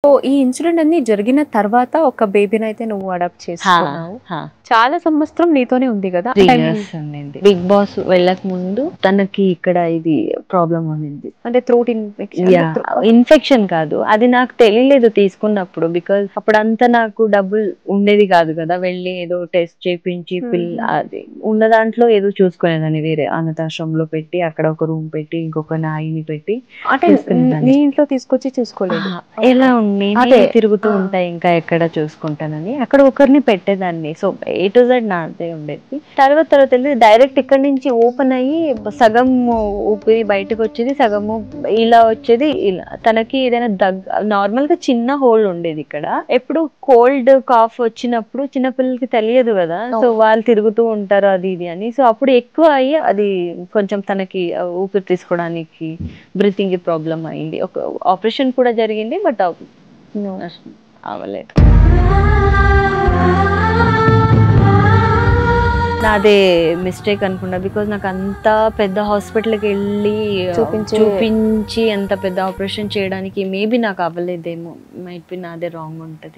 So ఈ incident అన్ని జరిగిన తర్వాత ఒక బేబీని అయితే నువ్వు అడాప్ట్ చేసుకున్నావు. చాలా సంవత్సరం నీతోనే ఉంది కదా? 3 years ఉండింది. బిగ్ బాస్ వెళ్ళక ముందు తనకి ఇక్కడ ఇది ప్రాబ్లం ఉంది. అంటే థ్రోట్ ఇన్ఫెక్షన్ కాదు, అది నాకు తెలియలేదు తీసుకున్నప్పుడు. బికాస్ అప్పుడంతా నాకు డబ్బులు ఉండేది కాదు కదా, వెళ్ళి ఏదో టెస్ట్ చేయించి అది ఉన్న దాంట్లో ఏదో చూసుకునేదాన్ని. వేరే అనాథాశ్రమంలో పెట్టి అక్కడ ఒక రూమ్ పెట్టి ఇంకొక నాయిని పెట్టి అంటే నీ ఇంట్లో తీసుకొచ్చి చూసుకోలేదు. ఎలా ఉండి తిరుగుతూ ఉంటాయి, ఇంకా ఎక్కడ చూసుకుంటానని అక్కడ ఒకరిని పెట్టేదాన్ని. సో A to Z నాదే ఉండేది. తర్వాత డైరెక్ట్ ఇక్కడ నుంచి ఓపెన్ అయ్యి సగం ఊపిరి బయటకు వచ్చేది, సగము ఇలా వచ్చేది. ఇలా తనకి ఏదైనా నార్మల్ గా చిన్న హోల్ ఉండేది ఇక్కడ. ఎప్పుడు కోల్డ్ కాఫ్ వచ్చినప్పుడు చిన్నపిల్లలకి తెలియదు కదా, సో వాళ్ళు తిరుగుతూ ఉంటారు అది ఇది అని. సో అప్పుడు ఎక్కువ అయ్యి అది కొంచెం తనకి ఊపిరి తీసుకోవడానికి బ్రీతింగ్ ప్రాబ్లం అయింది. ఒక ఆపరేషన్ కూడా జరిగింది, బట్ అవ్వలేదు. నాదే మిస్టేక్ అనుకున్నా. బికాజ్ నాకు అంత పెద్ద హాస్పిటల్కి వెళ్ళి చూపించి అంత పెద్ద ఆపరేషన్ చేయడానికి మేబీ నాకు అవ్వలేదేమో. మైట్ బి నాదే రాంగ్ ఉంటుంది.